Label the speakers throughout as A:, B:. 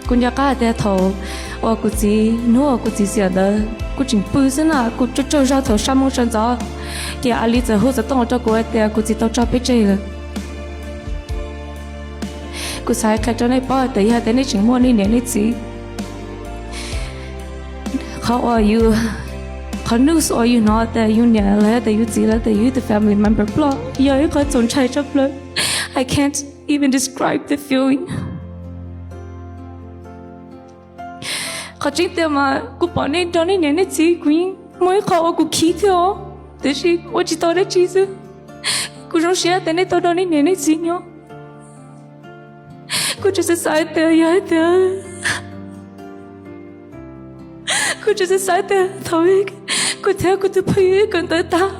A: cũng nhà cá để thầu và cũng chỉ nuôi cũng chỉ xia đó cũng chỉ bự xí na cũng cho ra thầu sáu mông sơn gió thì anh lý giờ hỗ trợ tông cho cô để cũng chỉ tao cho biết chơi rồi cũng sai cái cho này bỏ tới hai tới này chỉ mua này này gì how are you how news are you not that you nhà là that you chỉ là that you the family member blah yeah có tổn trái chấp lời I can't even describe the feeling khó chính thế mà cô bỏ nên đó nên nên gì queen mỗi khó cô khí theo thế thì tôi chỉ tôi đấy chứ cô trong xe thế này tôi đó nên nên gì nhá cô chỉ sai thế ya thế cô chỉ sai thế thôi cô theo cô tự phải cần tới ta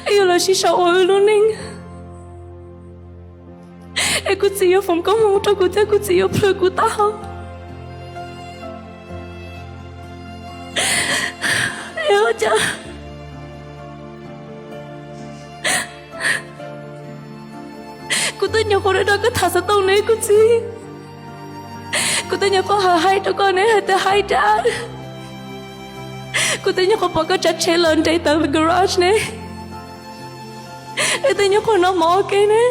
A: yêu là chỉ sợ ôi luôn nên em cô chỉ yêu phòng công không cho cô theo cô chỉ yêu plug cô ta không yêu cha cô tới nhà cô đã đó có thả sao tông này cô chỉ cô tới nhà cô hai cho con này hai tới hai trả cô tới nhà cô bỏ cái chặt chế lên chạy tới garage này em tới nhà cô nó mò cái này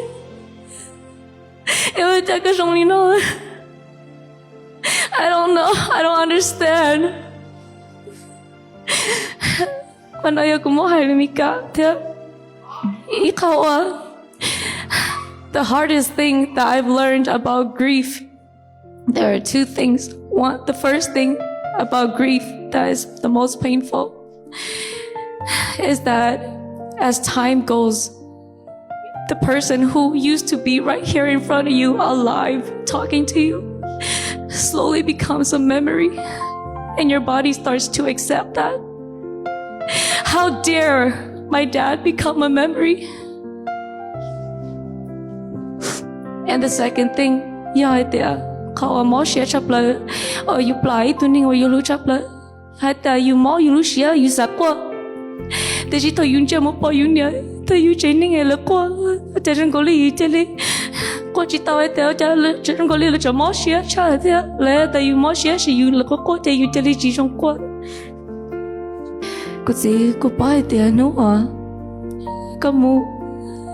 A: yêu cha cái giống như nó I don't know I don't understand mà nói cũng muốn hay là mi cả thế ý khâu the hardest thing that I've learned about grief there are two things one the first thing about grief that is the most painful is that as time goes the person who used to be right here in front of you alive talking to you slowly becomes a memory and your body starts to accept that. How dare my dad become a memory? And the second thing, yeah, there, call more share chapler, or you play tuning or you lose chapler. Hatta you more you lose share, you sakwa. The she told you jam up or you near, the you chaining a loqua, a doesn't go leave jelly. Cô chỉ tao ấy theo cha lỡ chẳng có liên là cho mỏ xía cha thế lẽ tại vì mỏ xía thì you là cô thì you chơi chỉ trong cô cô chỉ cô bảo thì nó à cô mu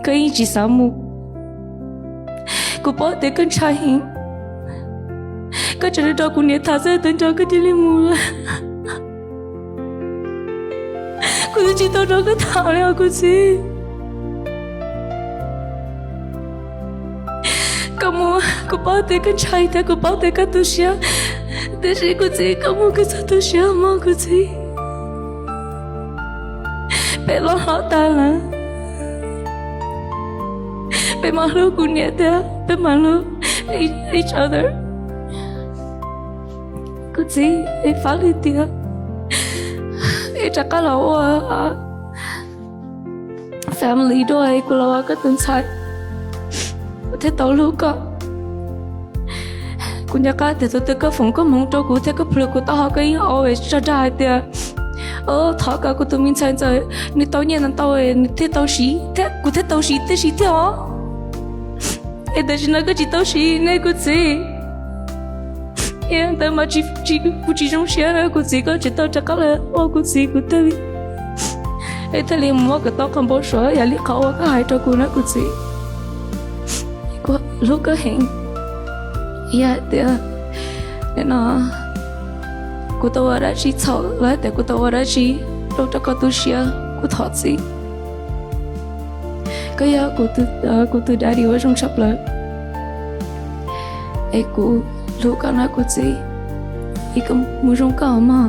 A: cái chỉ sao mu cô bảo thì con trai hình cái chuyện đó cô nhớ thà sẽ tên cho cái đi mu cô chỉ tao đó cái thảo này cô chỉ kamu cô bảo thế con trai thế cô bảo thế cái tu sửa thế thì cô chỉ kamu cái sao tu sửa mà cô chỉ bé lo họ ta là bé mà lo cô nhẹ thế bé mà lo each other cô chỉ em phá đi tiếc em chắc là family đôi cô lo cái tên sai thế tao lúc cả cũng nhà cá thì tôi có phòng có mong cho cô thế có plug của tao cái always cho ra thì thọ cả của tụi mình sai rồi nếu tao nhận là tao thế tao xí thế cô thế tao xí thế xí thế hả em đã nói cái gì tao xí này cô gì em đã mà chỉ trong xe này cô gì có chỉ tao chắc là cô gì cô tới em thấy liền mua cái tao không bao giờ giờ liền khẩu cái hai cho cô nói cô gì lúc có hẹn yeah thì nên là cô tao ở đây chỉ chọn lại để cô tao ở đây chỉ đâu cho cô tu sửa cô thoát gì cái cô tu đã đi ở trong shop lại ấy cô lúc cái nói cô gì ấy cũng muốn trong cả mà